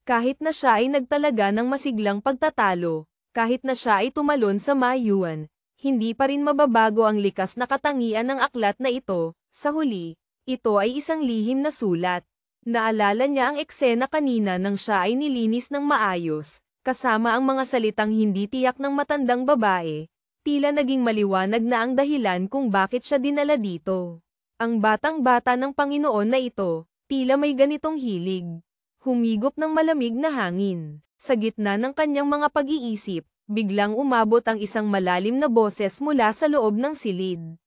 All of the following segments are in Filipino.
Kahit na siya ay nagtalaga ng masiglang pagtatalo, kahit na siya ay tumalon sa mayuan, hindi pa rin mababago ang likas na katangian ng aklat na ito. Sa huli, ito ay isang lihim na sulat. Naalala niya ang eksena kanina nang siya ay nilinis ng maayos, kasama ang mga salitang hindi tiyak ng matandang babae. Tila naging maliwanag na ang dahilan kung bakit siya dinala dito. Ang batang-bata ng Panginoon na ito, tila may ganitong hilig. Humigop ng malamig na hangin. Sa gitna ng kanyang mga pag-iisip, biglang umabot ang isang malalim na boses mula sa loob ng silid.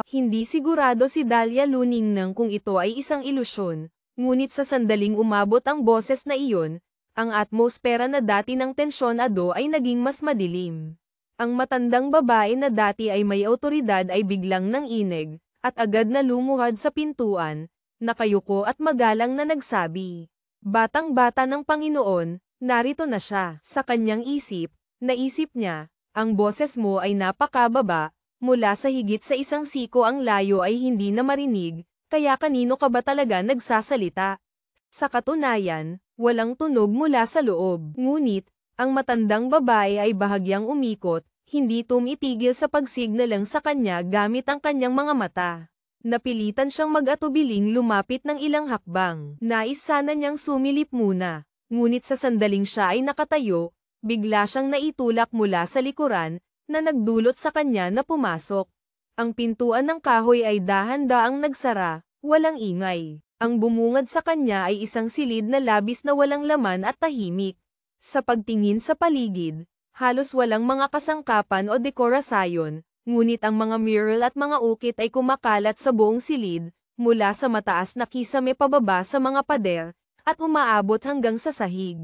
Hindi sigurado si Dahlia Luningnang kung ito ay isang ilusyon, ngunit sa sandaling umabot ang boses na iyon, ang atmosfera na dati ng tensyonado ay naging mas madilim. Ang matandang babae na dati ay may awtoridad ay biglang nanginig, at agad na lumuhad sa pintuan, nakayuko at magalang na nagsabi, "Batang-bata ng Panginoon, narito na siya." Sa kanyang isip, naisip niya, ang boses mo ay napakababa, mula sa higit sa isang siko ang layo ay hindi na marinig, kaya kanino ka ba talaga nagsasalita? Sa katunayan, walang tunog mula sa loob. Ngunit, ang matandang babae ay bahagyang umikot, hindi tumitigil sa pagsignalang sa kanya gamit ang kanyang mga mata. Napilitan siyang mag-atubiling lumapit ng ilang hakbang. Nais sana niyang sumilip muna, ngunit sa sandaling siya ay nakatayo, bigla siyang naitulak mula sa likuran, na nagdulot sa kanya na pumasok. Ang pintuan ng kahoy ay dahan-daang nagsara, walang ingay. Ang bumungad sa kanya ay isang silid na labis na walang laman at tahimik. Sa pagtingin sa paligid, halos walang mga kasangkapan o dekorasyon, ngunit ang mga mural at mga ukit ay kumakalat sa buong silid, mula sa mataas na kisame pababa sa mga pader, at umaabot hanggang sa sahig.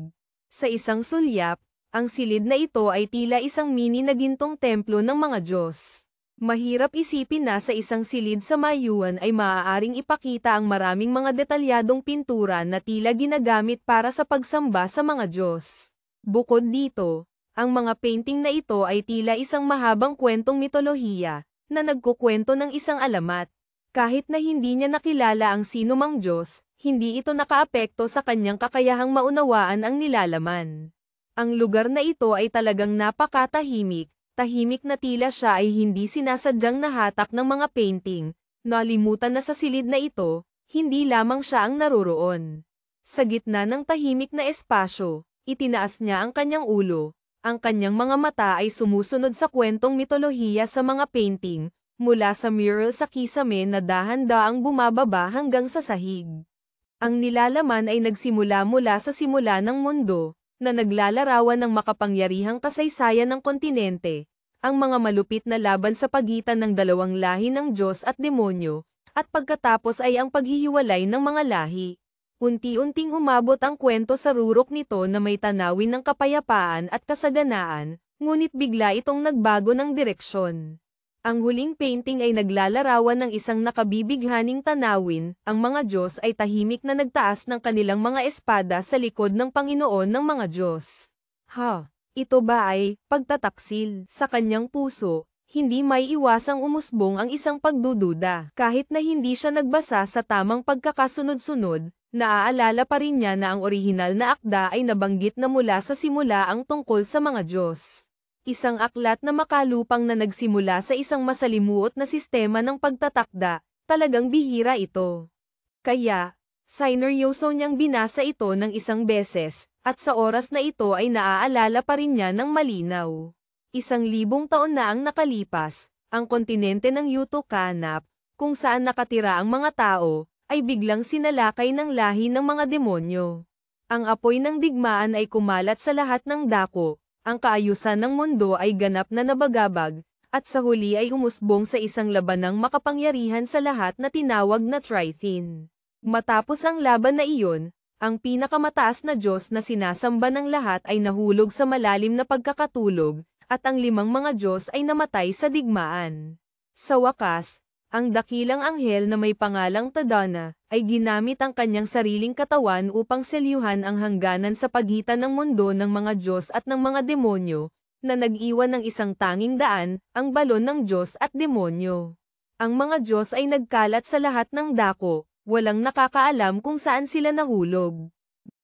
Sa isang sulyap, ang silid na ito ay tila isang mini na gintong templo ng mga Diyos. Mahirap isipin na sa isang silid sa mayuan ay maaaring ipakita ang maraming mga detalyadong pintura na tila ginagamit para sa pagsamba sa mga Diyos. Bukod dito, ang mga painting na ito ay tila isang mahabang kwentong mitolohiya, na nagkukwento ng isang alamat. Kahit na hindi niya nakilala ang sinumang Diyos, hindi ito nakaapekto sa kanyang kakayahang maunawaan ang nilalaman. Ang lugar na ito ay talagang napakatahimik, tahimik na tila siya ay hindi sinasadyang nahatak ng mga painting, nalimutan na sa silid na ito, hindi lamang siya ang naroroon. Sa gitna ng tahimik na espasyo, itinaas niya ang kanyang ulo, ang kanyang mga mata ay sumusunod sa kwentong mitolohiya sa mga painting, mula sa mural sa kisame na dahan-daang bumababa hanggang sa sahig. Ang nilalaman ay nagsimula mula sa simula ng mundo, na naglalarawan ng makapangyarihang kasaysayan ng kontinente, ang mga malupit na laban sa pagitan ng dalawang lahi ng Diyos at demonyo, at pagkatapos ay ang paghihiwalay ng mga lahi. Unti-unting umabot ang kwento sa rurok nito na may tanawin ng kapayapaan at kasaganaan, ngunit bigla itong nagbago ng direksyon. Ang huling painting ay naglalarawan ng isang nakabibighaning tanawin, ang mga Diyos ay tahimik na nagtaas ng kanilang mga espada sa likod ng Panginoon ng mga Diyos. Ito ba ay pagtataksil? Sa kanyang puso, hindi may iwasang umusbong ang isang pagdududa. Kahit na hindi siya nagbasa sa tamang pagkakasunod-sunod, naaalala pa rin niya na ang orihinal na akda ay nabanggit na mula sa simula ang tungkol sa mga Diyos. Isang aklat na makalupang na nagsimula sa isang masalimuot na sistema ng pagtatakda, talagang bihira ito. Kaya, sineryoso niyang binasa ito ng isang beses, at sa oras na ito ay naaalala pa rin niya ng malinaw. 1,000 taon na ang nakalipas, ang kontinente ng Yuto-Kanap, kung saan nakatira ang mga tao, ay biglang sinalakay ng lahi ng mga demonyo. Ang apoy ng digmaan ay kumalat sa lahat ng dako. Ang kaayusan ng mundo ay ganap na nabagabag, at sa huli ay umusbong sa isang labanang makapangyarihan sa lahat na tinawag na Trithin. Matapos ang laban na iyon, ang pinakamataas na Diyos na sinasamba ng lahat ay nahulog sa malalim na pagkakatulog, at ang 5 mga Diyos ay namatay sa digmaan. Sa wakas, ang dakilang anghel na may pangalang Tadana, ay ginamit ang kanyang sariling katawan upang selyuhan ang hangganan sa pagitan ng mundo ng mga Diyos at ng mga demonyo, na nag-iwan ng isang tanging daan, ang balon ng Diyos at demonyo. Ang mga Diyos ay nagkalat sa lahat ng dako, walang nakakaalam kung saan sila nahulog.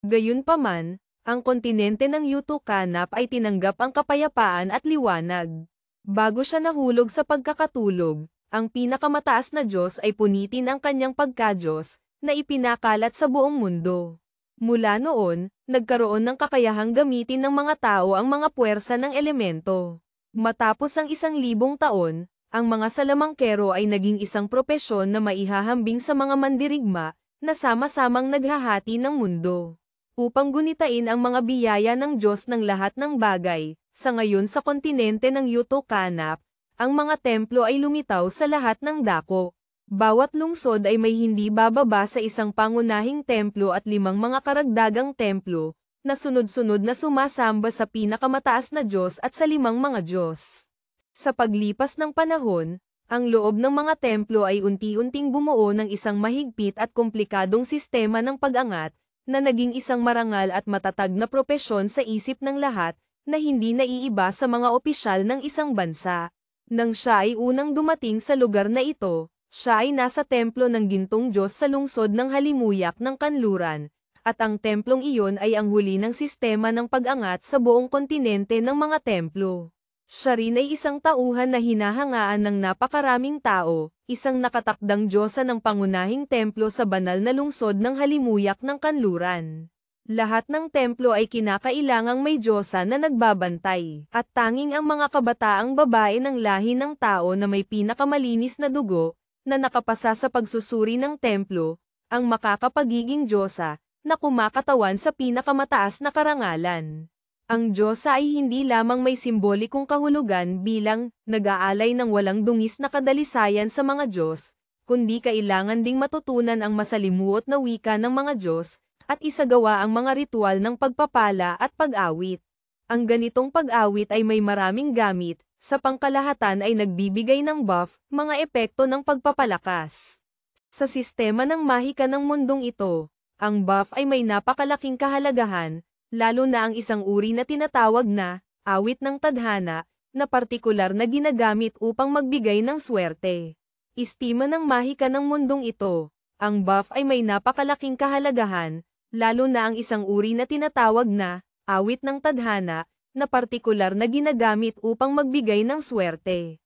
Gayunpaman, ang kontinente ng Yutukanap ay tinanggap ang kapayapaan at liwanag. Bago siya nahulog sa pagkakatulog, ang pinakamataas na Diyos ay punitin ang kanyang pagka-Diyos, na ipinakalat sa buong mundo. Mula noon, nagkaroon ng kakayahang gamitin ng mga tao ang mga puwersa ng elemento. Matapos ang 1,000 taon, ang mga salamangkero ay naging isang propesyon na maihahambing sa mga mandirigma, na sama-samang naghahati ng mundo. Upang gunitain ang mga biyaya ng Diyos ng lahat ng bagay, sa ngayon sa kontinente ng Yutukanap, ang mga templo ay lumitaw sa lahat ng dako. Bawat lungsod ay may hindi bababa sa isang pangunahing templo at 5 mga karagdagang templo, na sunod-sunod na sumasamba sa pinakamataas na Diyos at sa 5 mga Diyos. Sa paglipas ng panahon, ang loob ng mga templo ay unti-unting bumuo ng isang mahigpit at komplikadong sistema ng pag-angat, na naging isang marangal at matatag na propesyon sa isip ng lahat, na hindi naiiba sa mga opisyal ng isang bansa. Nang siya ay unang dumating sa lugar na ito, siya ay nasa templo ng Gintong Diyos sa lungsod ng Halimuyak ng Kanluran, at ang templong iyon ay ang huli ng sistema ng pag-angat sa buong kontinente ng mga templo. Siya rin ay isang tauhan na hinahangaan ng napakaraming tao, isang nakatakdang diyosa ng pangunahing templo sa banal na lungsod ng Halimuyak ng Kanluran. Lahat ng templo ay kinakailangang may diyosa na nagbabantay, at tanging ang mga kabataang babae ng lahi ng tao na may pinakamalinis na dugo, na nakapasa sa pagsusuri ng templo, ang makakapagiging diyosa, na kumakatawan sa pinakamataas na karangalan. Ang diyosa ay hindi lamang may simbolikong kahulugan bilang nag-aalay ng walang dungis na kadalisayan sa mga Diyos, kundi kailangan ding matutunan ang masalimuot na wika ng mga Diyos, at isagawa ang mga ritual ng pagpapala at pag-awit. Ang ganitong pag-awit ay may maraming gamit, sa pangkalahatan ay nagbibigay ng buff, mga epekto ng pagpapalakas. Sa sistema ng mahika ng mundong ito, ang buff ay may napakalaking kahalagahan, lalo na ang isang uri na tinatawag na awit ng tadhana, na partikular na ginagamit upang magbigay ng swerte. Istima ng mahika ng mundong ito, ang buff ay may napakalaking kahalagahan, lalo na ang isang uri na tinatawag na awit ng tadhana, na partikular na ginagamit upang magbigay ng swerte.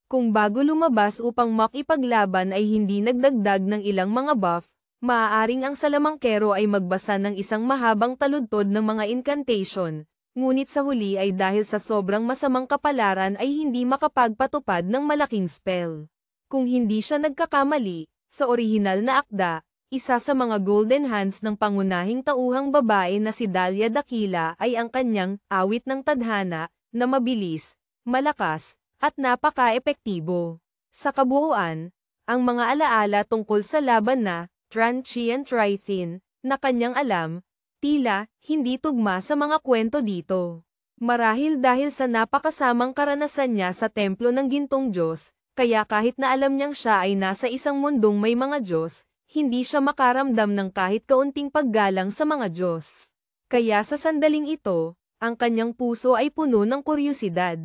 Kung bago lumabas upang makipaglaban ay hindi nagdagdag ng ilang mga buff, maaaring ang salamangkero ay magbasa ng isang mahabang taludtod ng mga incantation, ngunit sa huli ay dahil sa sobrang masamang kapalaran ay hindi makapagpatupad ng malaking spell. Kung hindi siya nagkakamali, sa orihinal na akda, isa sa mga golden hands ng pangunahing tauhang babae na si Dahlia Dakila ay ang kanyang awit ng tadhana, na mabilis, malakas, at napaka-epektibo. Sa kabuuan, ang mga alaala tungkol sa laban na Tranchian Trithin, na kanyang alam, tila, hindi tugma sa mga kwento dito. Marahil dahil sa napakasamang karanasan niya sa templo ng Gintong Diyos, kaya kahit na alam niyang siya ay nasa isang mundong may mga Diyos, hindi siya makaramdam ng kahit kaunting paggalang sa mga Diyos. Kaya sa sandaling ito, ang kanyang puso ay puno ng kuryosidad.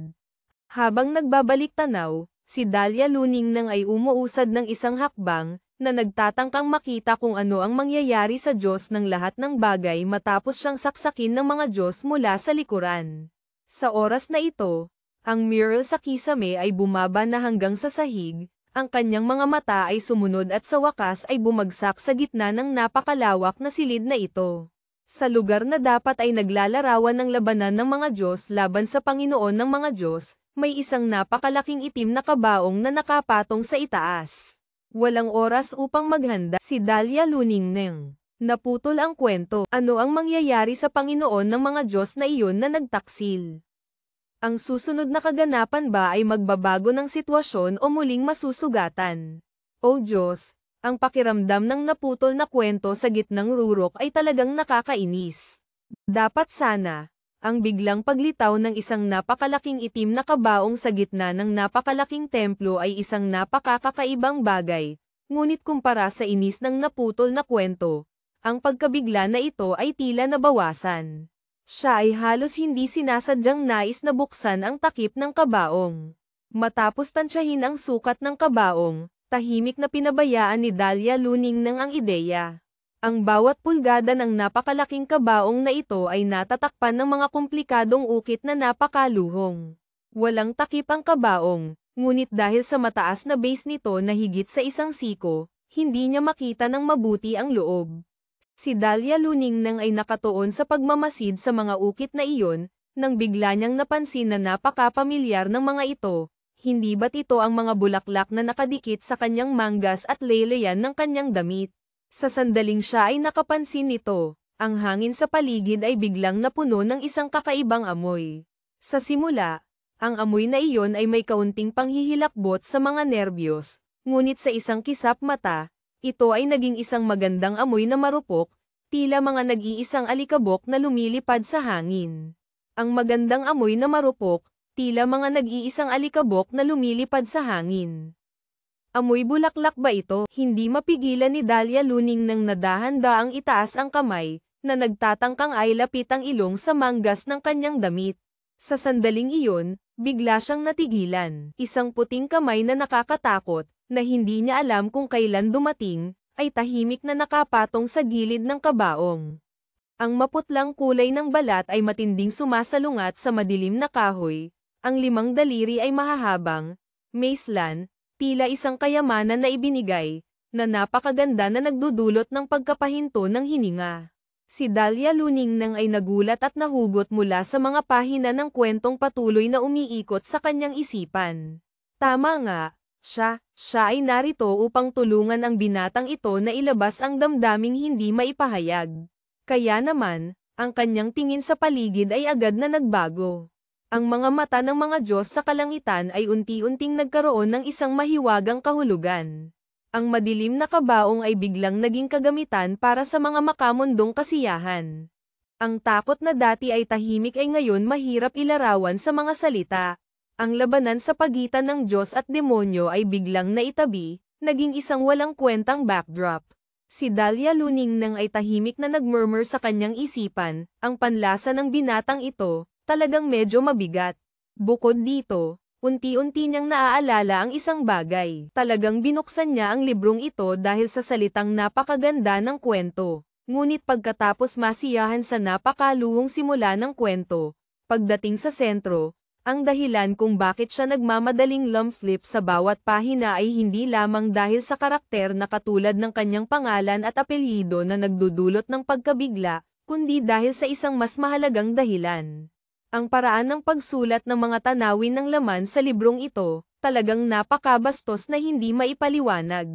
Habang nagbabalik tanaw, si Dahlia Luningnang ay umuusad ng isang hakbang, na nagtatangkang makita kung ano ang mangyayari sa Diyos ng lahat ng bagay matapos siyang saksakin ng mga Diyos mula sa likuran. Sa oras na ito, ang mural sa kisame ay bumaba na hanggang sa sahig, ang kanyang mga mata ay sumunod at sa wakas ay bumagsak sa gitna ng napakalawak na silid na ito. Sa lugar na dapat ay naglalarawan ng labanan ng mga Diyos laban sa Panginoon ng mga Diyos, may isang napakalaking itim na kabaong na nakapatong sa itaas. Walang oras upang maghanda si Dahlia Luningnang. Naputol ang kwento. Ano ang mangyayari sa Panginoon ng mga Diyos na iyon na nagtaksil? Ang susunod na kaganapan ba ay magbabago ng sitwasyon o muling masusugatan? O Diyos, ang pakiramdam ng naputol na kwento sa gitnang rurok ay talagang nakakainis. Dapat sana, ang biglang paglitaw ng isang napakalaking itim na kabaong sa gitna ng napakalaking templo ay isang napakakakaibang bagay, ngunit kumpara sa inis ng naputol na kwento, ang pagkabigla na ito ay tila nabawasan. Siya ay halos hindi sinasadyang nais na buksan ang takip ng kabaong. Matapos tansyahin ang sukat ng kabaong, tahimik na pinabayaan ni Dahlia Luningnang ang ideya. Ang bawat pulgada ng napakalaking kabaong na ito ay natatakpan ng mga komplikadong ukit na napakaluhong. Walang takip ang kabaong, ngunit dahil sa mataas na base nito na higit sa 1 siko, hindi niya makita ng mabuti ang loob. Si Dahlia Luningnang ay nakatuon sa pagmamasid sa mga ukit na iyon, nang bigla niyang napansin na napaka-pamilyar ng mga ito. Hindi ba't ito ang mga bulaklak na nakadikit sa kanyang manggas at laylayan ng kanyang damit? Sa sandaling siya ay nakapansin nito, ang hangin sa paligid ay biglang napuno ng isang kakaibang amoy. Sa simula, ang amoy na iyon ay may kaunting panghihilakbot sa mga nerbiyos, ngunit sa isang kisap mata, ito ay naging isang magandang amoy na marupok, tila mga nag-iisang alikabok na lumilipad sa hangin. Ang magandang amoy na marupok, tila mga nag-iisang alikabok na lumilipad sa hangin. Amoy bulaklak ba ito? Hindi mapigilan ni Dahlia Luningnang nadahan-daang itaas ang kamay, na nagtatangkang ay lapit ang ilong sa manggas ng kanyang damit. Sa sandaling iyon, bigla siyang natigilan. Isang puting kamay na nakakatakot, na hindi niya alam kung kailan dumating, ay tahimik na nakapatong sa gilid ng kabaong. Ang maputlang kulay ng balat ay matinding sumasalungat sa madilim na kahoy. Ang 5 daliri ay mahahabang, maislan, tila isang kayamanan na ibinigay, na napakaganda na nagdudulot ng pagkapahinto ng hininga. Si Dahlia Luningnang ay nagulat at nahugot mula sa mga pahina ng kwentong patuloy na umiikot sa kanyang isipan. Tama nga, siya ay narito upang tulungan ang binatang ito na ilabas ang damdaming hindi maipahayag. Kaya naman, ang kanyang tingin sa paligid ay agad na nagbago. Ang mga mata ng mga Diyos sa kalangitan ay unti-unting nagkaroon ng isang mahiwagang kahulugan. Ang madilim na kabaong ay biglang naging kagamitan para sa mga makamundong kasiyahan. Ang takot na dati ay tahimik ay ngayon mahirap ilarawan sa mga salita. Ang labanan sa pagitan ng Diyos at demonyo ay biglang naitabi, naging isang walang kwentang backdrop. Si Dahlia Luningnang ay tahimik na nagmurmur sa kanyang isipan, ang panlasa ng binatang ito, talagang medyo mabigat. Bukod dito, unti-unti niyang naaalala ang isang bagay. Talagang binuksan niya ang librong ito dahil sa salitang napakaganda ng kwento. Ngunit pagkatapos masiyahan sa napakaluhong simula ng kwento, pagdating sa sentro, ang dahilan kung bakit siya nagmamadaling flip sa bawat pahina ay hindi lamang dahil sa karakter na katulad ng kanyang pangalan at apelyido na nagdudulot ng pagkabigla, kundi dahil sa isang mas mahalagang dahilan. Ang paraan ng pagsulat ng mga tanawin ng laman sa librong ito, talagang napakabastos na hindi maipaliwanag.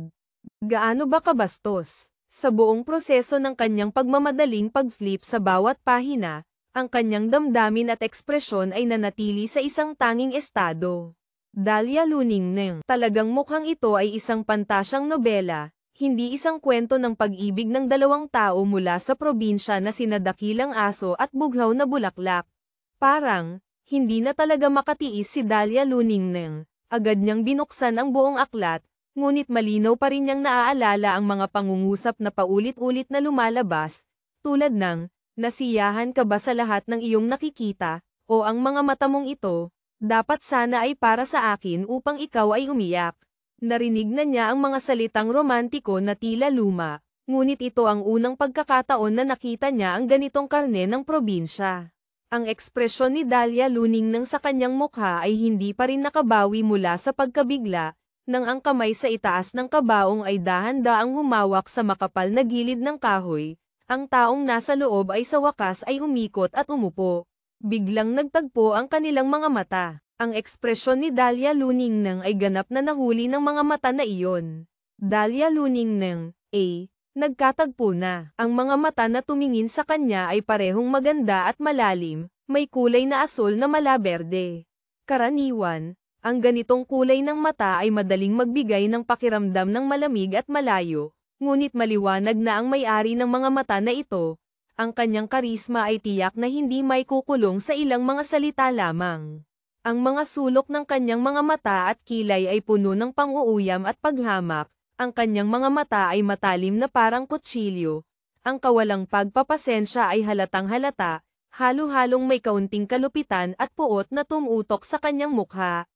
Gaano ba kabastos? Sa buong proseso ng kanyang pagmamadaling pag-flip sa bawat pahina, ang kanyang damdamin at ekspresyon ay nanatili sa isang tanging estado. Dahlia Luningnang, talagang mukhang ito ay isang pantasyang nobela, hindi isang kwento ng pag-ibig ng 2 tao mula sa probinsya na sina Dakilang Aso at Bughaw na Bulaklak. Parang, hindi na talaga makatiis si Dahlia Luningnang. Agad niyang binuksan ang buong aklat, ngunit malinaw pa rin niyang naaalala ang mga pangungusap na paulit-ulit na lumalabas, tulad ng, nasiyahan ka ba sa lahat ng iyong nakikita, o ang mga mata mong ito, dapat sana ay para sa akin upang ikaw ay umiyak. Narinig na niya ang mga salitang romantiko na tila luma, ngunit ito ang unang pagkakataon na nakita niya ang ganitong karne ng probinsya. Ang ekspresyon ni Dahlia Luningnang sa kanyang mukha ay hindi pa rin nakabawi mula sa pagkabigla, nang ang kamay sa itaas ng kabaong ay dahan-daang humawak sa makapal na gilid ng kahoy, ang taong nasa loob ay sa wakas ay umikot at umupo. Biglang nagtagpo ang kanilang mga mata. Ang ekspresyon ni Dahlia Luningnang ay ganap na nahuli ng mga mata na iyon. Dahlia Luningnang, nagkatagpo na. Ang mga mata na tumingin sa kanya ay parehong maganda at malalim, may kulay na asul na malaberde. Karaniwan, ang ganitong kulay ng mata ay madaling magbigay ng pakiramdam ng malamig at malayo, ngunit maliwanag na ang may-ari ng mga mata na ito, ang kanyang karisma ay tiyak na hindi may kukulong sa ilang mga salita lamang. Ang mga sulok ng kanyang mga mata at kilay ay puno ng pang-uuyam at paghamak. Ang kanyang mga mata ay matalim na parang kutsilyo. Ang kawalang pagpapasensya ay halatang halata, halo-halong may kaunting kalupitan at puot na tumutok sa kanyang mukha.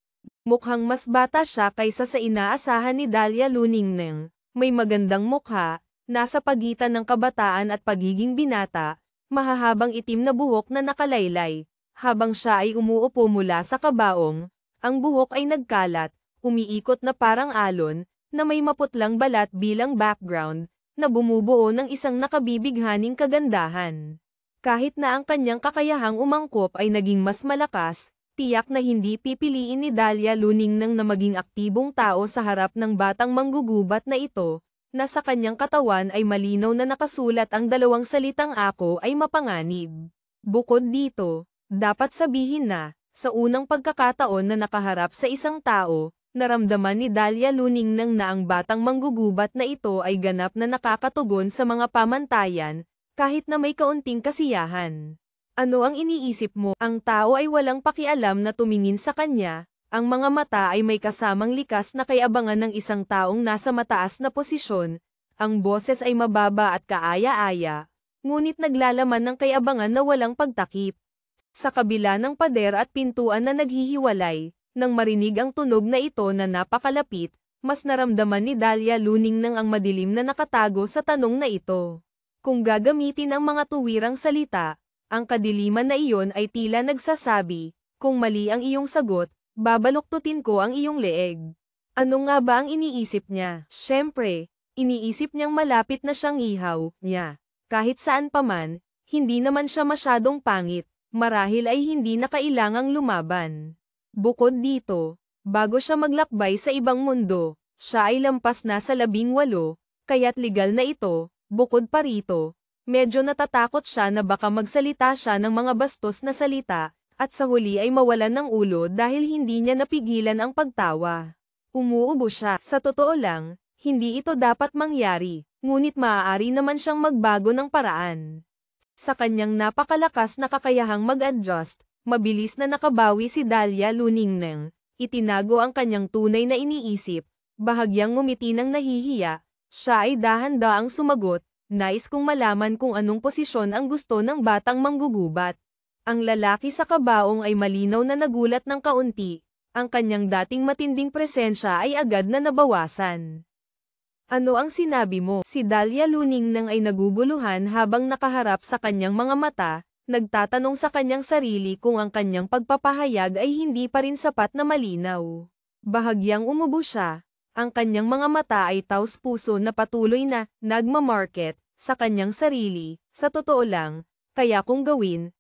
Mukhang mas bata siya kaysa sa inaasahan ni Dahlia Luningnang. May magandang mukha, nasa pagitan ng kabataan at pagiging binata, mahahabang itim na buhok na nakalaylay. Habang siya ay umuupo mula sa kabaong, ang buhok ay nagkalat, umiikot na parang alon, na may maputlang balat bilang background, na bumubuo ng isang nakabibighaning kagandahan. Kahit na ang kanyang kakayahang umangkop ay naging mas malakas, tiyak na hindi pipiliin ni Dahlia Luningning na maging aktibong tao sa harap ng batang manggugubat na ito, na sa kanyang katawan ay malinaw na nakasulat ang dalawang salitang ako ay mapanganib. Bukod dito, dapat sabihin na, sa unang pagkakataon na nakaharap sa isang tao, naramdaman ni Dahlia Luningning na ang batang manggugubat na ito ay ganap na nakakatugon sa mga pamantayan, kahit na may kaunting kasiyahan. Ano ang iniisip mo? Ang tao ay walang pakialam na tumingin sa kanya, ang mga mata ay may kasamang likas na kaiabangan ng isang taong nasa mataas na posisyon, ang boses ay mababa at kaaya-aya, ngunit naglalaman ng kaiabangan na walang pagtakip. Sa kabila ng pader at pintuan na naghihiwalay, nang marinig ang tunog na ito na napakalapit, mas naramdaman ni Dahlia Luningning ang madilim na nakatago sa tanong na ito. Kung gagamitin ang mga tuwirang salita, ang kadiliman na iyon ay tila nagsasabi, kung mali ang iyong sagot, babaluktutin ko ang iyong leeg. Ano nga ba ang iniisip niya? Siyempre, iniisip niyang malapit na siyang ihaw niya. Kahit saan pa man, hindi naman siya masyadong pangit. Marahil ay hindi na kailangang lumaban. Bukod dito, bago siya maglakbay sa ibang mundo, siya ay lampas na sa 18, kaya't legal na ito. Bukod pa rito, medyo natatakot siya na baka magsalita siya ng mga bastos na salita, at sa huli ay mawalan ng ulo dahil hindi niya napigilan ang pagtawa. Umuubo siya. Sa totoo lang, hindi ito dapat mangyari, ngunit maaari naman siyang magbago ng paraan. Sa kanyang napakalakas na kakayahang mag-adjust, mabilis na nakabawi si Dahlia Luningning, itinago ang kanyang tunay na iniisip, bahagyang ngumiti ng nahihiya, siya ay dahan-daang sumagot, nais kong malaman kung anong posisyon ang gusto ng batang manggugubat. Ang lalaki sa kabaong ay malinaw na nagulat ng kaunti, ang kanyang dating matinding presensya ay agad na nabawasan. Ano ang sinabi mo? Si Dahlia Luningning ay naguguluhan habang nakaharap sa kanyang mga mata, nagtatanong sa kanyang sarili kung ang kanyang pagpapahayag ay hindi pa rin sapat na malinaw. Bahagyang umubo siya, ang kanyang mga mata ay taos-puso na patuloy na nagmamarket sa kanyang sarili, sa totoo lang, kaya kung gawin,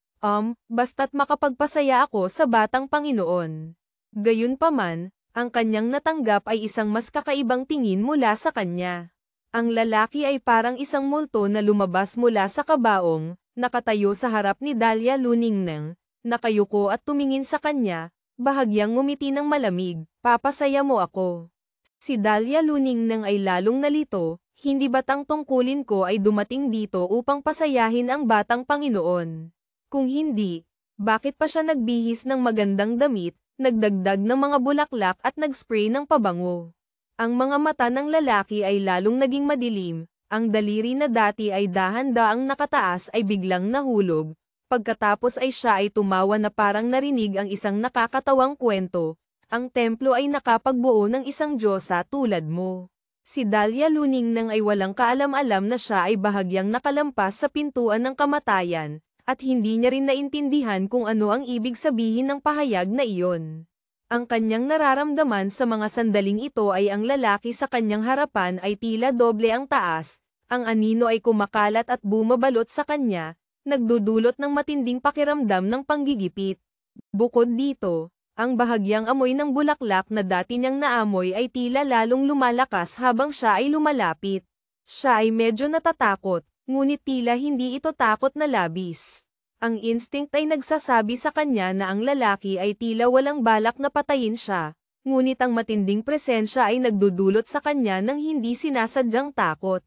basta't makapagpasaya ako sa batang Panginoon. Gayunpaman, ang kanyang natanggap ay isang mas kakaibang tingin mula sa kanya. Ang lalaki ay parang isang multo na lumabas mula sa kabaong, nakatayo sa harap ni Dahlia Luningning, nakayuko at tumingin sa kanya, bahagyang ngumiti ng malamig, papasaya mo ako. Si Dahlia Luningning ay lalong nalito, hindi ba't ang tungkulin ko ay dumating dito upang pasayahin ang batang Panginoon? Kung hindi, bakit pa siya nagbihis ng magandang damit, nagdagdag ng mga bulaklak at nagspray ng pabango? Ang mga mata ng lalaki ay lalong naging madilim, ang daliri na dati ay dahan-daang nakataas ay biglang nahulog, pagkatapos ay siya ay tumawa na parang narinig ang isang nakakatawang kwento, ang templo ay nakapagbuo ng isang diyosa tulad mo. Si Dahlia Luningning ay walang kaalam-alam na siya ay bahagyang nakalampas sa pintuan ng kamatayan, at hindi niya rin naintindihan kung ano ang ibig sabihin ng pahayag na iyon. Ang kanyang nararamdaman sa mga sandaling ito ay ang lalaki sa kanyang harapan ay tila doble ang taas, ang anino ay kumakalat at bumabalot sa kanya, nagdudulot ng matinding pakiramdam ng panggigipit. Bukod dito, ang bahagyang amoy ng bulaklak na dati niyang naamoy ay tila lalong lumalakas habang siya ay lumalapit. Siya ay medyo natatakot, ngunit tila hindi ito takot na labis. Ang instinct ay nagsasabi sa kanya na ang lalaki ay tila walang balak na patayin siya, ngunit ang matinding presensya ay nagdudulot sa kanya ng hindi sinasadyang takot.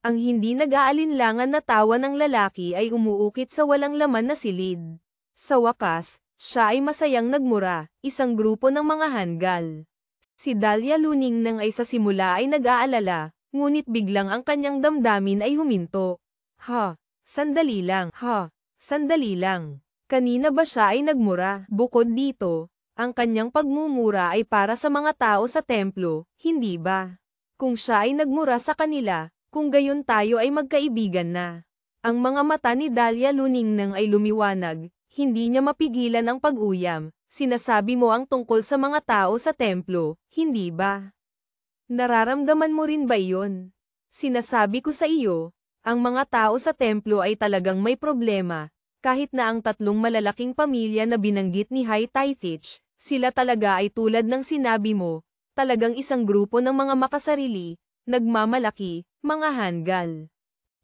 Ang hindi nag-aalinlangan na tawa ng lalaki ay umuukit sa walang laman na silid. Sa wakas, siya ay masayang nagmura, isang grupo ng mga hanggal. Si Dahlia Luningning ay sa simula ay nag-aalala, ngunit biglang ang kanyang damdamin ay huminto. Sandali lang. Sandali lang. Kanina ba siya ay nagmura? Bukod dito, ang kanyang pagmumura ay para sa mga tao sa templo, hindi ba? Kung siya ay nagmura sa kanila, Kung gayon tayo ay magkaibigan na. Ang mga mata ni Dahlia Luningnang ay lumiwanag, hindi niya mapigilan ang pag-uyam. Sinasabi mo ang tungkol sa mga tao sa templo, hindi ba? Nararamdaman mo rin ba iyon? Sinasabi ko sa iyo, ang mga tao sa templo ay talagang may problema, kahit na ang tatlong malalaking pamilya na binanggit ni Hai Taithich, sila talaga ay tulad ng sinabi mo, talagang isang grupo ng mga makasarili, nagmamalaki, mga hanggal.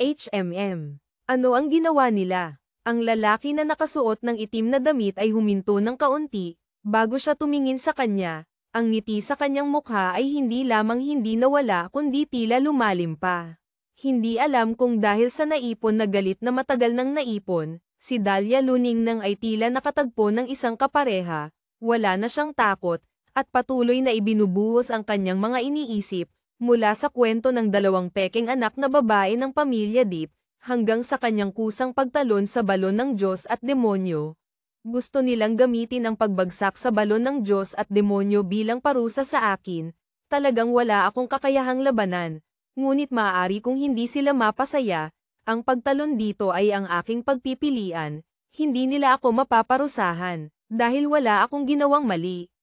HMM. Ano ang ginawa nila? Ang lalaki na nakasuot ng itim na damit ay huminto ng kaunti, bago siya tumingin sa kanya. Ang ngiti sa kanyang mukha ay hindi lamang hindi nawala kundi tila lumalim pa. Hindi alam kung dahil sa naipon na galit na matagal nang naipon, si Dahlia Luningnang ay tila nakatagpo ng isang kapareha, wala na siyang takot, at patuloy na ibinubuhos ang kanyang mga iniisip, mula sa kwento ng dalawang pekeng anak na babae ng pamilya Deep, hanggang sa kanyang kusang pagtalon sa balon ng Diyos at demonyo. Gusto nilang gamitin ang pagbagsak sa balon ng Diyos at demonyo bilang parusa sa akin, talagang wala akong kakayahang labanan, ngunit maaari kung hindi sila mapasaya, ang pagtalon dito ay ang aking pagpipilian, hindi nila ako mapaparusahan, dahil wala akong ginawang mali.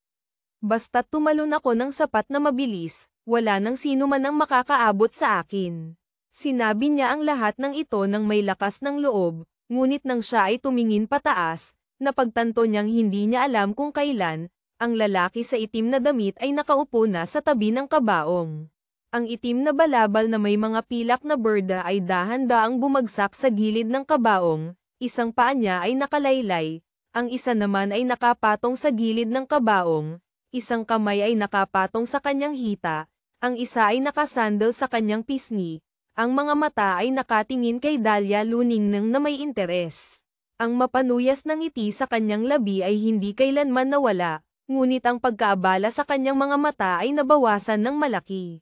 Basta't tumalon ako ng sapat na mabilis, wala nang sino man ang makakaabot sa akin. Sinabi niya ang lahat ng ito nang may lakas ng loob, ngunit nang siya ay tumingin pataas, napagtanto niyang hindi niya alam kung kailan, ang lalaki sa itim na damit ay nakaupo na sa tabi ng kabaong. Ang itim na balabal na may mga pilak na berda ay dahan-daang bumagsak sa gilid ng kabaong, isang paa niya ay nakalaylay, ang isa naman ay nakapatong sa gilid ng kabaong, isang kamay ay nakapatong sa kanyang hita, ang isa ay nakasandal sa kanyang pisngi, ang mga mata ay nakatingin kay Dahlia Luningnang na may interes. Ang mapanuyas ng ngiti sa kanyang labi ay hindi kailanman nawala, ngunit ang pagkaabala sa kanyang mga mata ay nabawasan ng malaki.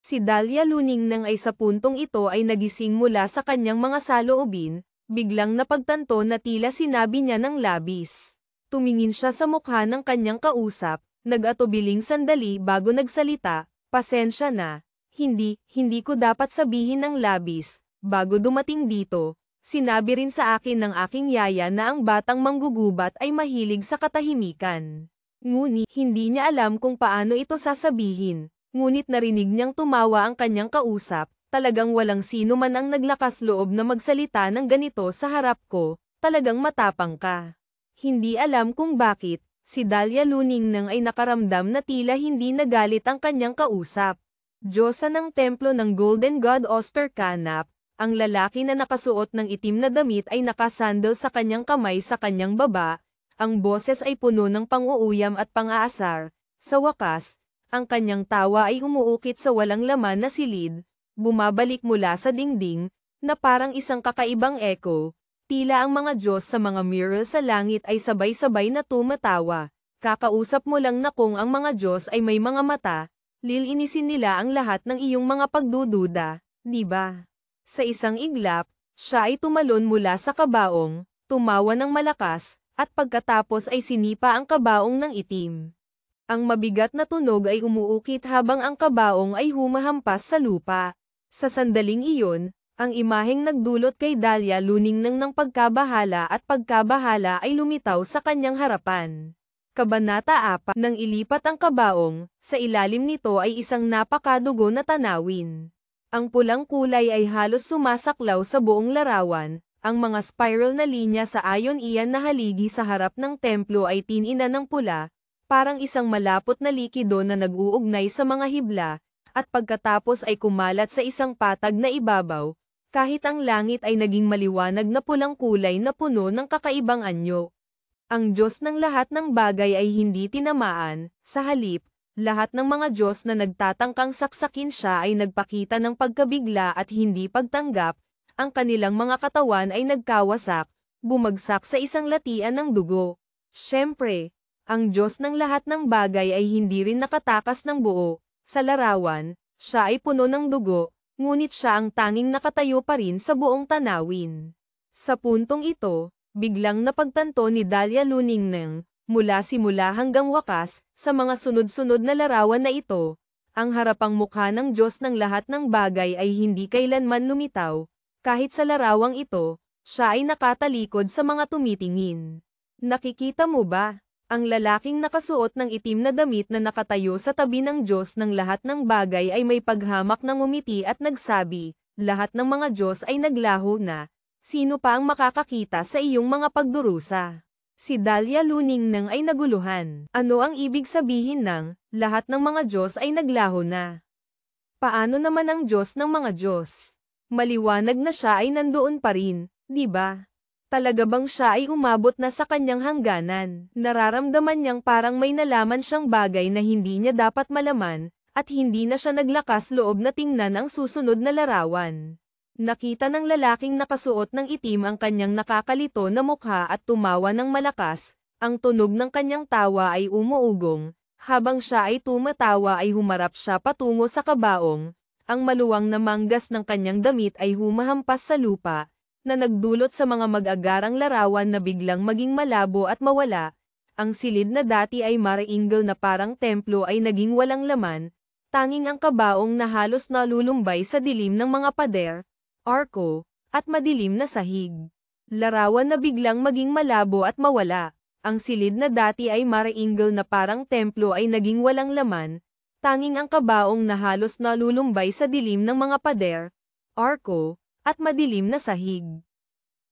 Si Dahlia Luningnang ay sa puntong ito ay nagising mula sa kanyang mga saloobin, biglang napagtanto na tila sinabi niya ng labis. Tumingin siya sa mukha ng kanyang kausap, nag-atubiling sandali bago nagsalita, pasensya na, hindi ko dapat sabihin ng labis, bago dumating dito. Sinabi rin sa akin ng aking yaya na ang batang manggugubat ay mahilig sa katahimikan. Ngunit, hindi niya alam kung paano ito sasabihin, ngunit narinig niyang tumawa ang kanyang kausap, talagang walang sino man ang naglakas loob na magsalita ng ganito sa harap ko, talagang matapang ka. Hindi alam kung bakit, si Dahlia Luningnang ay nakaramdam na tila hindi nagalit ang kanyang kausap. Diyosa ng templo ng Golden God Osterkanap, ang lalaki na nakasuot ng itim na damit ay nakasandal sa kanyang kamay sa kanyang baba, ang boses ay puno ng pang-uuyam at pang-aasar. Sa wakas, ang kanyang tawa ay umuukit sa walang laman na silid, bumabalik mula sa dingding, na parang isang kakaibang echo. Tila ang mga Diyos sa mga mural sa langit ay sabay-sabay na tumatawa. Kakausap mo lang na kung ang mga Diyos ay may mga mata, lilinisin nila ang lahat ng iyong mga pagdududa, di ba? Sa isang iglap, siya ay tumalon mula sa kabaong, tumawa ng malakas, at pagkatapos ay sinipa ang kabaong ng itim. Ang mabigat na tunog ay umuukit habang ang kabaong ay humahampas sa lupa. Sa sandaling iyon, ang imaheng nagdulot kay Dahlia Luningnang ng pagkabahala at pagkabahala ay lumitaw sa kanyang harapan. Kabanata 4. Nang ilipat ang kabaong, sa ilalim nito ay isang napakadugo na tanawin. Ang pulang kulay ay halos sumasaklaw sa buong larawan, ang mga spiral na linya sa ayon iyan na haligi sa harap ng templo ay tinina ng pula, parang isang malapot na likido na nag-uugnay sa mga hibla, at pagkatapos ay kumalat sa isang patag na ibabaw, kahit ang langit ay naging maliwanag na pulang kulay na puno ng kakaibang anyo. Ang Diyos ng lahat ng bagay ay hindi tinamaan, sa halip, lahat ng mga Diyos na nagtatangkang saksakin siya ay nagpakita ng pagkabigla at hindi pagtanggap, ang kanilang mga katawan ay nagkawasak, bumagsak sa isang latian ng dugo. Siyempre, ang Diyos ng lahat ng bagay ay hindi rin nakatakas ng buo, sa larawan, siya ay puno ng dugo, ngunit siya ang tanging nakatayo pa rin sa buong tanawin. Sa puntong ito, biglang napagtanto ni Dahlia Luningnang, mula simula hanggang wakas, sa mga sunod-sunod na larawan na ito, Ang harapang mukha ng Diyos ng lahat ng bagay ay hindi kailanman lumitaw, kahit sa larawang ito, siya ay nakatalikod sa mga tumitingin. Nakikita mo ba? Ang lalaking nakasuot ng itim na damit na nakatayo sa tabi ng Diyos ng lahat ng bagay ay may paghamak ng ngumiti at nagsabi, lahat ng mga Diyos ay naglaho na. Sino pa ang makakakita sa iyong mga pagdurusa? Si Dahlia Luningnang ay naguluhan. Ano ang ibig sabihin ng, lahat ng mga Diyos ay naglaho na? Paano naman ang Diyos ng mga Diyos? Maliwanag na siya ay nandoon pa rin, di ba? Talaga bang siya ay umabot na sa kanyang hangganan? Nararamdaman niyang parang may nalaman siyang bagay na hindi niya dapat malaman, at hindi na siya naglakas loob na tingnan ang susunod na larawan. Nakita ng lalaking nakasuot ng itim ang kanyang nakakalito na mukha at tumawa ng malakas, ang tunog ng kanyang tawa ay umuugong, habang siya ay tumatawa ay humarap siya patungo sa kabaong, ang maluwang na manggas ng kanyang damit ay humahampas sa lupa, na nagdulot sa mga mag-agarang larawan na biglang maging malabo at mawala, ang silid na dati ay marainggel na parang templo ay naging walang laman, tanging ang kabaong na halos nalulumbay sa dilim ng mga pader, arko, at madilim na sahig. Larawan na biglang maging malabo at mawala. Ang silid na dati ay marainggel na parang templo ay naging walang laman, tanging ang kabaong na halos nalulumbay sa dilim ng mga pader, arko, at madilim na sahig.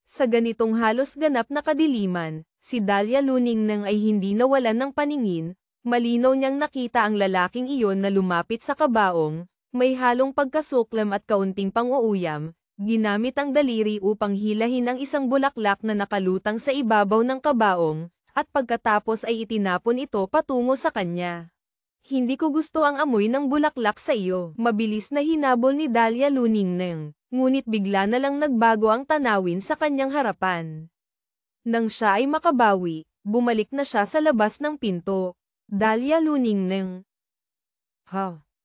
Sa ganitong halos ganap na kadiliman, si Dahlia Luningnang ay hindi nawalan ng paningin, malinaw niyang nakita ang lalaking iyon na lumapit sa kabaong, may halong pagkasuklam at kaunting pang-uuyam, ginamit ang daliri upang hilahin ang isang bulaklak na nakalutang sa ibabaw ng kabaong, at pagkatapos ay itinapon ito patungo sa kanya. Hindi ko gusto ang amoy ng bulaklak sa iyo. Mabilis na hinabol ni Dahlia Luningnang, ngunit bigla na lang nagbago ang tanawin sa kanyang harapan. Nang siya ay makabawi, bumalik na siya sa labas ng pinto. Dahlia Luningnang.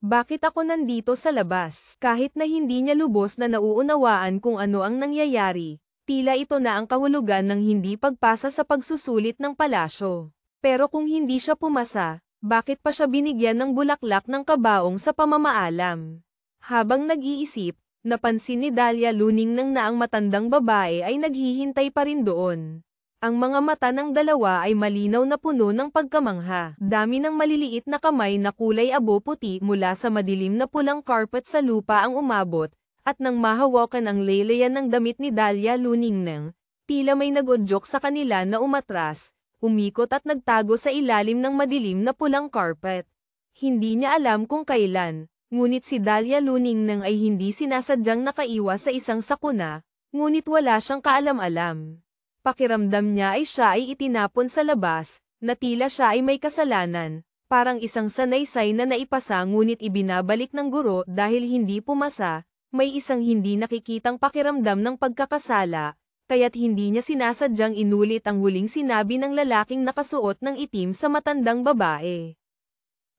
Bakit ako nandito sa labas? Kahit na hindi niya lubos na nauunawaan kung ano ang nangyayari, tila ito na ang kahulugan ng hindi pagpasa sa pagsusulit ng palasyo. Pero kung hindi siya pumasa, bakit pa siya binigyan ng bulaklak ng kabaong sa pamamaalam? Habang nag-iisip, napansin ni Dahlia Luningnang na ang matandang babae ay naghihintay pa rin doon. Ang mga mata ng dalawa ay malinaw na puno ng pagkamangha. Dami ng maliliit na kamay na kulay abo-puti mula sa madilim na pulang carpet sa lupa ang umabot, at nang mahawakan ang laylayan ng damit ni Dahlia Luningnang, tila may nag-udyok sa kanila na umatras, umikot at nagtago sa ilalim ng madilim na pulang carpet. Hindi niya alam kung kailan, ngunit si Dahlia Luningnang ay hindi sinasadyang nakaiwas sa isang sakuna, ngunit wala siyang kaalam-alam. Pakiramdam niya ay siya ay itinapon sa labas, na tila siya ay may kasalanan, parang isang sanaysay na naipasa ngunit ibinabalik ng guro dahil hindi pumasa, may isang hindi nakikitang pakiramdam ng pagkakasala, kaya't hindi niya sinasadyang inulit ang huling sinabi ng lalaking nakasuot ng itim sa matandang babae.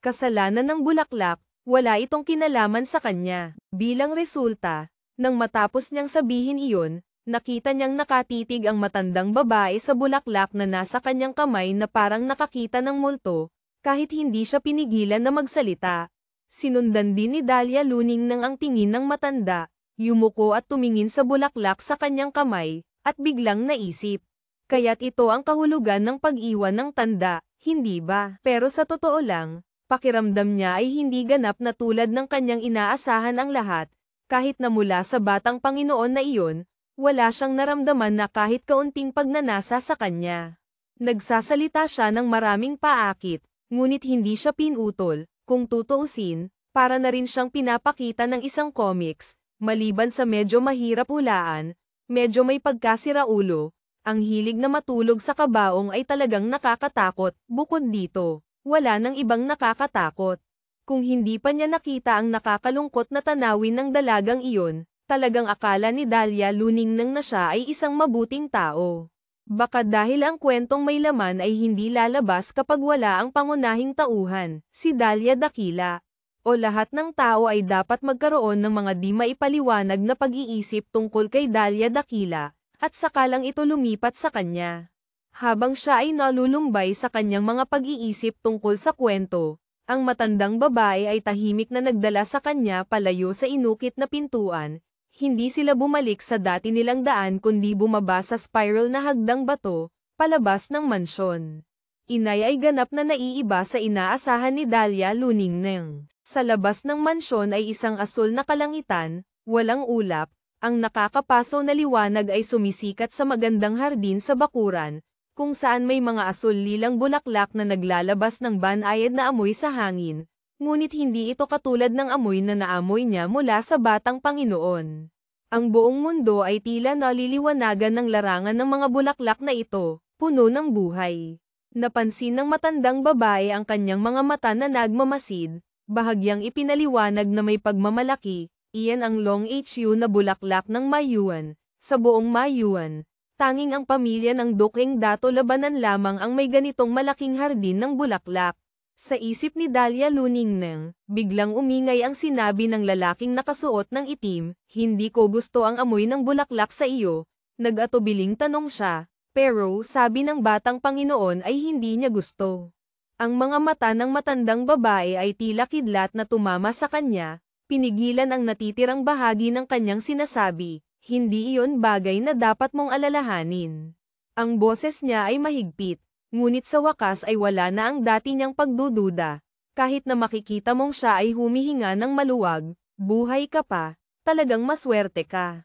Kasalanan ng bulaklak, wala itong kinalaman sa kanya. Bilang resulta, nang matapos niyang sabihin iyon, nakita niyang nakatitig ang matandang babae sa bulaklak na nasa kanyang kamay na parang nakakita ng multo, kahit hindi siya pinigilan na magsalita. Sinundan din ni Dahlia Luningnang ang tingin ng matanda, yumuko at tumingin sa bulaklak sa kanyang kamay, at biglang naisip. Kaya't ito ang kahulugan ng pag-iwan ng tanda, hindi ba? Pero sa totoo lang, pakiramdam niya ay hindi ganap na tulad ng kanyang inaasahan ang lahat, kahit na mula sa batang Panginoon na iyon, wala siyang naramdaman na kahit kaunting pagnanasa sa kanya. Nagsasalita siya ng maraming paakit, ngunit hindi siya pinutol, kung tutuusin, para na rin siyang pinapakita ng isang comics, maliban sa medyo mahirap hulaan, medyo may pagkasiraulo, ang hilig na matulog sa kabaong ay talagang nakakatakot, bukod dito, wala nang ibang nakakatakot. Kung hindi pa niya nakita ang nakakalungkot na tanawin ng dalagang iyon, talagang akala ni Dahlia Luningnang na siya ay isang mabuting tao. Baka dahil ang kwentong may laman ay hindi lalabas kapag wala ang pangunahing tauhan, si Dahlia Dakila. O lahat ng tao ay dapat magkaroon ng mga di maipaliwanag na pag-iisip tungkol kay Dahlia Dakila, at sakalang ito lumipat sa kanya. Habang siya ay nalulumbay sa kanyang mga pag-iisip tungkol sa kwento, Ang matandang babae ay tahimik na nagdala sa kanya palayo sa inukit na pintuan. Hindi sila bumalik sa dati nilang daan kundi bumaba sa spiral na hagdang bato, palabas ng mansyon. Inay ay ganap na naiiba sa inaasahan ni Dahlia Luningneng. Sa labas ng mansyon ay isang asul na kalangitan, walang ulap, ang nakakapaso na liwanag ay sumisikat sa magandang hardin sa bakuran, kung saan may mga asul-lilang bulaklak na naglalabas ng banayad na amoy sa hangin, ngunit hindi ito katulad ng amoy na naamoy niya mula sa Batang Panginoon. Ang buong mundo ay tila naliliwanagan ng larangan ng mga bulaklak na ito, puno ng buhay. Napansin ng matandang babae ang kanyang mga mata na nagmamasid, bahagyang ipinaliwanag na may pagmamalaki, iyan ang long HU na bulaklak ng Mayuan. Sa buong Mayuan, tanging ang pamilya ng Duking Dato Labanan lamang ang may ganitong malaking hardin ng bulaklak. Sa isip ni Dahlia Luningneng, biglang umingay ang sinabi ng lalaking nakasuot ng itim, "Hindi ko gusto ang amoy ng bulaklak sa iyo." Nag-atubiling tanong siya, pero sabi ng Batang Panginoon ay hindi niya gusto. Ang mga mata ng matandang babae ay tila kidlat na tumama sa kanya, pinigilan ang natitirang bahagi ng kanyang sinasabi, "Hindi iyon bagay na dapat mong alalahanin." Ang boses niya ay mahigpit, ngunit sa wakas ay wala na ang dati niyang pagdududa. Kahit na makikita mong siya ay humihinga ng maluwag, "Buhay ka pa, talagang maswerte ka.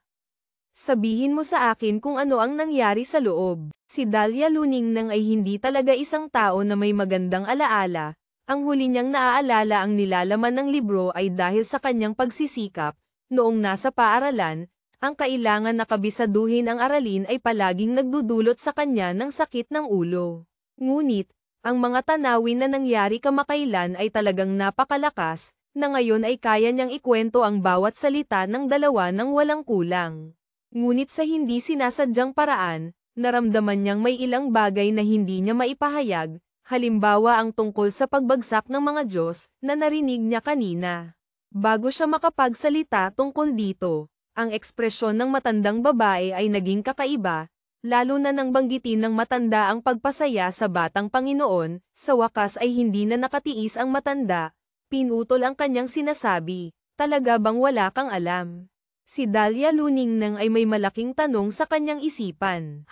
Sabihin mo sa akin kung ano ang nangyari sa loob." Si Dahlia Luningneng ay hindi talaga isang tao na may magandang alaala. Ang huli niyang naaalala ang nilalaman ng libro ay dahil sa kanyang pagsisikap. Noong nasa paaralan, ang kailangan na kabisaduhin ang aralin ay palaging nagdudulot sa kanya ng sakit ng ulo. Ngunit, ang mga tanawin na nangyari kamakailan ay talagang napakalakas, na ngayon ay kaya niyang ikwento ang bawat salita ng dalawa ng walang kulang. Ngunit sa hindi sinasadyang paraan, naramdaman niyang may ilang bagay na hindi niya maipahayag, halimbawa ang tungkol sa pagbagsak ng mga Diyos na narinig niya kanina. Bago siya makapagsalita tungkol dito, ang ekspresyon ng matandang babae ay naging kakaiba, lalo na nang banggitin ng matanda ang pagpasaya sa Batang Panginoon. Sa wakas ay hindi na nakatiis ang matanda, pinutol ang kanyang sinasabi, "Talaga bang wala kang alam?" Si Dahlia Luningneng ay may malaking tanong sa kanyang isipan.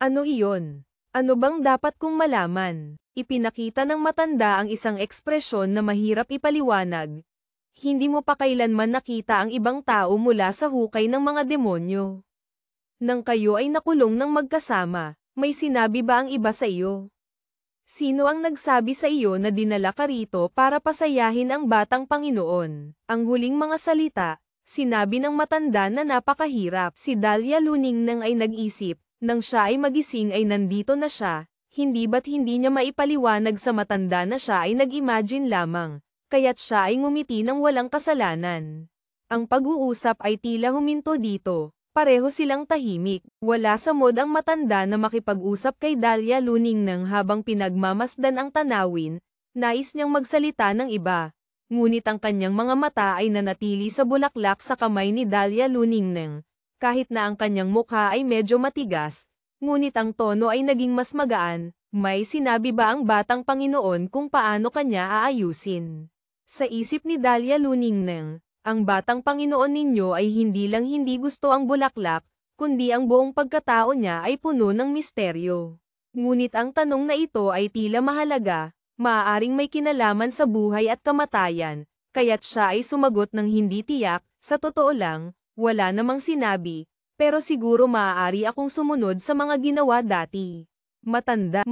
Ano iyon? Ano bang dapat kong malaman? Ipinakita ng matanda ang isang ekspresyon na mahirap ipaliwanag. Hindi mo pa kailanman nakita ang ibang tao mula sa hukay ng mga demonyo. Nang kayo ay nakulong ng magkasama, may sinabi ba ang iba sa iyo? Sino ang nagsabi sa iyo na dinala ka rito para pasayahin ang Batang Panginoon? Ang huling mga salita, sinabi ng matanda na napakahirap. Si Dahlia Luningneng ay nag-isip, nang siya ay magising ay nandito na siya, hindi ba't hindi niya maipaliwanag sa matanda na siya ay nag-imagine lamang, kaya't siya ay ngumiti ng walang kasalanan. Ang pag-uusap ay tila huminto dito, pareho silang tahimik, wala sa mood ang matanda na makipag-usap kay Dahlia Luningneng habang pinagmamasdan ang tanawin, nais niyang magsalita ng iba. Ngunit ang kanyang mga mata ay nanatili sa bulaklak sa kamay ni Dahlia Luningneng, kahit na ang kanyang mukha ay medyo matigas, ngunit ang tono ay naging mas magaan. May sinabi ba ang Batang Panginoon kung paano kanya aayusin? Sa isip ni Dahlia Luningneng, ang Batang Panginoon ninyo ay hindi lang hindi gusto ang bulaklak, kundi ang buong pagkatao niya ay puno ng misteryo. Ngunit ang tanong na ito ay tila mahalaga, maaaring may kinalaman sa buhay at kamatayan, kaya't siya ay sumagot ng hindi tiyak. Sa totoo lang, wala namang sinabi, pero siguro maaari akong sumunod sa mga ginawa dati. Matanda,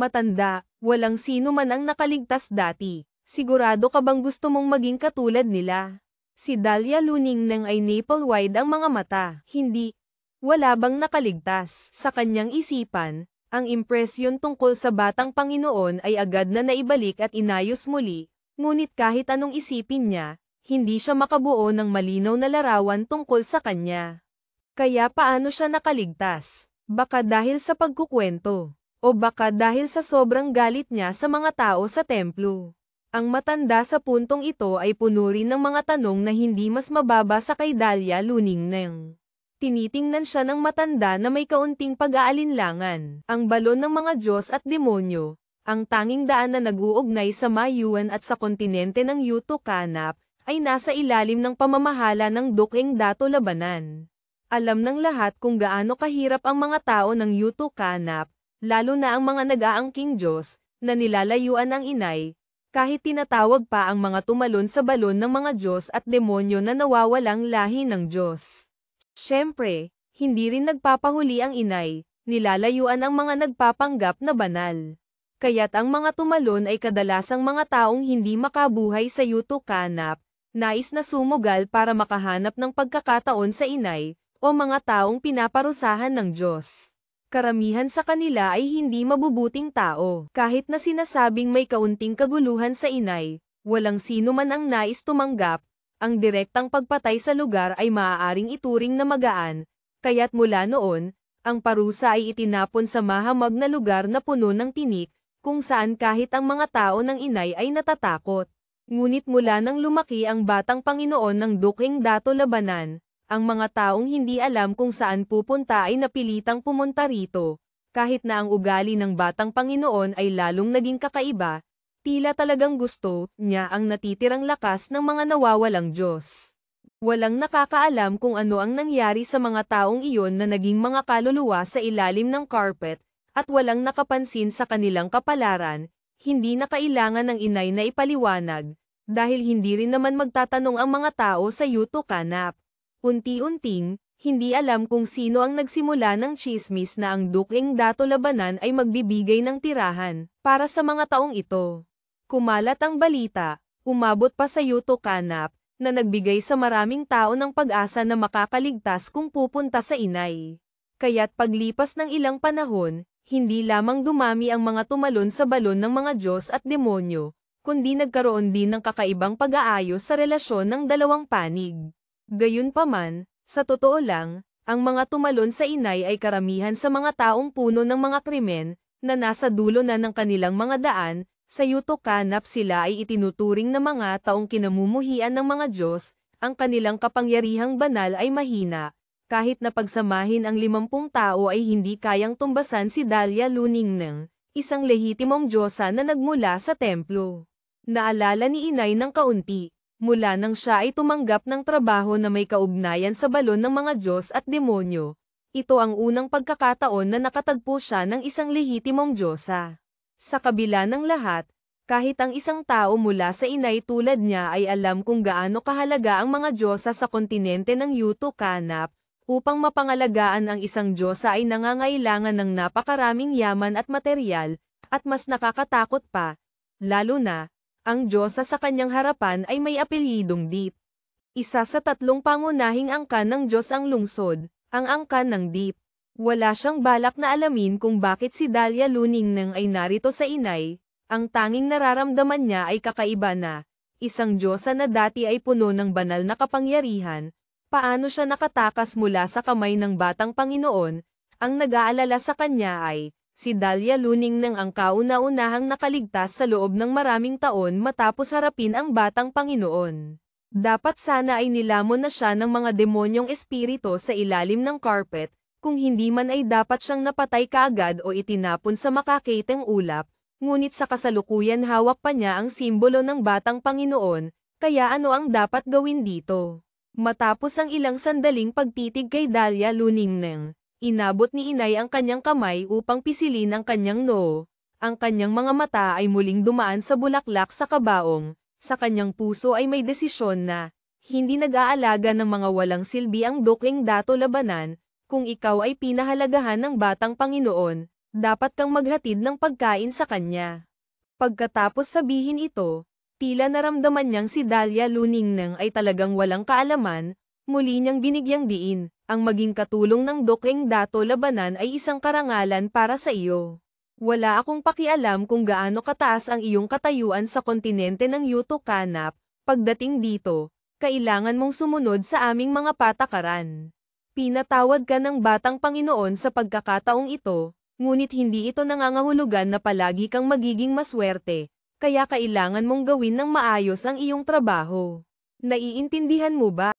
walang sino man ang nakaligtas dati. Sigurado ka bang gusto mong maging katulad nila? Si Dahlia Luningneng ay naple-wide ang mga mata. Hindi. Wala bang nakaligtas? Sa kanyang isipan, ang impresyon tungkol sa Batang Panginoon ay agad na naibalik at inayos muli, ngunit kahit anong isipin niya, hindi siya makabuo ng malinaw na larawan tungkol sa kanya. Kaya paano siya nakaligtas? Baka dahil sa pagkukwento, o baka dahil sa sobrang galit niya sa mga tao sa templo. Ang matanda sa puntong ito ay puno rin ng mga tanong na hindi mas mababa sa kay Dahlia Luningneng. Tinitingnan siya ng matanda na may kaunting pag-aalinlangan. Ang balon ng mga Diyos at demonyo, Ang tanging daan na nag-uugnay sa Mayuan at sa kontinente ng Yuto Kanap, ay nasa ilalim ng pamamahala ng Duking Dato Labanan. Alam ng lahat kung gaano kahirap ang mga tao ng Yuto Kanap, lalo na ang mga nag-aangking Diyos, na nilalayuan ang inay, kahit tinatawag pa ang mga tumalon sa balon ng mga Diyos at demonyo na nawawalang lahi ng Diyos. Siyempre, hindi rin nagpapahuli ang inay, nilalayuan ang mga nagpapanggap na banal. Kaya't ang mga tumalon ay kadalasang mga taong hindi makabuhay sa Yuto Kanap, nais na sumugal para makahanap ng pagkakataon sa inay, o mga taong pinaparusahan ng Diyos. Karamihan sa kanila ay hindi mabubuting tao. Kahit na sinasabing may kaunting kaguluhan sa inay, walang sino man ang nais tumanggap, ang direktang pagpatay sa lugar ay maaaring ituring na magaan, kaya't mula noon, ang parusa ay itinapon sa mahamag na lugar na puno ng tinik, kung saan kahit ang mga tao ng inay ay natatakot. Ngunit mula nang lumaki ang batang Panginoon ng Duking Dato Labanan, ang mga taong hindi alam kung saan pupunta ay napilitang pumunta rito. Kahit na ang ugali ng batang Panginoon ay lalong naging kakaiba, tila talagang gusto niya ang natitirang lakas ng mga nawawalang Diyos. Walang nakakaalam kung ano ang nangyari sa mga taong iyon na naging mga kaluluwa sa ilalim ng carpet, at walang nakapansin sa kanilang kapalaran, hindi na kailangan ng inay na ipaliwanag, dahil hindi rin naman magtatanong ang mga tao sa Yuto Kanap. Unti-unting, hindi alam kung sino ang nagsimula ng tsismis na ang Duking Dato Labanan ay magbibigay ng tirahan para sa mga taong ito. Kumalat ang balita, umabot pa sa Yuto Kanap, na nagbigay sa maraming tao ng pag-asa na makakaligtas kung pupunta sa inay. Kaya't paglipas ng ilang panahon, hindi lamang dumami ang mga tumalon sa balon ng mga Diyos at demonyo, kundi nagkaroon din ng kakaibang pag-aayos sa relasyon ng dalawang panig. Gayunpaman, sa totoo lang, ang mga tumalon sa inay ay karamihan sa mga taong puno ng mga krimen, na nasa dulo na ng kanilang mga daan. Sa Yuto Kanap sila ay itinuturing na mga taong kinamumuhian ng mga Diyos, ang kanilang kapangyarihang banal ay mahina. Kahit na pagsamahin ang 50 tao ay hindi kayang tumbasan si Dahlia Luningneng, isang lehitimong Diyosa na nagmula sa templo. Naalala ni inay ng kaunti, mula nang siya ay tumanggap ng trabaho na may kaugnayan sa balon ng mga Diyos at demonyo. Ito ang unang pagkakataon na nakatagpo siya ng isang lehitimong Diyosa. Sa kabila ng lahat, kahit ang isang tao mula sa inay tulad niya ay alam kung gaano kahalaga ang mga Diyosa sa kontinente ng Yuto Kanap, upang mapangalagaan ang isang Diyosa ay nangangailangan ng napakaraming yaman at materyal, at mas nakakatakot pa, lalo na, ang Diyosa sa kanyang harapan ay may apelyidong Deep. Isa sa 3 pangunahing angkan ng Diyos ang lungsod, ang angkan ng Deep. Wala siyang balak na alamin kung bakit si Dahlia Luningneng ay narito sa inay, ang tanging nararamdaman niya ay kakaiba na, isang Diyosa na dati ay puno ng banal na kapangyarihan. Paano siya nakatakas mula sa kamay ng batang Panginoon? Ang nag-aalala sa kanya ay, si Dahlia Luningneng ang kauna-unahang nakaligtas sa loob ng maraming taon matapos harapin ang batang Panginoon. Dapat sana ay nilamon na siya ng mga demonyong espiritu sa ilalim ng carpet, kung hindi man ay dapat siyang napatay kaagad o itinapon sa makakiteng ulap, ngunit sa kasalukuyan hawak pa niya ang simbolo ng batang Panginoon, kaya ano ang dapat gawin dito? Matapos ang ilang sandaling pagtitig kay Dahlia Luningneng, inabot ni inay ang kanyang kamay upang pisilin ang kanyang noo. Ang kanyang mga mata ay muling dumaan sa bulaklak sa kabaong, sa kanyang puso ay may desisyon na, hindi nag-aalaga ng mga walang silbi ang Duking Dato Labanan, kung ikaw ay pinahalagahan ng batang Panginoon, dapat kang maghatid ng pagkain sa kanya. Pagkatapos sabihin ito, tila naramdaman niyang si Dahlia Luningneng ay talagang walang kaalaman, muli niyang binigyang diin, ang maging katulong ng Duking Dato Labanan ay isang karangalan para sa iyo. Wala akong pakialam kung gaano kataas ang iyong katayuan sa kontinente ng Yuto Kanap, pagdating dito, kailangan mong sumunod sa aming mga patakaran. Pinatawad ka ng batang Panginoon sa pagkakataong ito, ngunit hindi ito nangangahulugan na palagi kang magiging maswerte. Kaya kailangan mong gawin ng maayos ang iyong trabaho. Naiintindihan mo ba?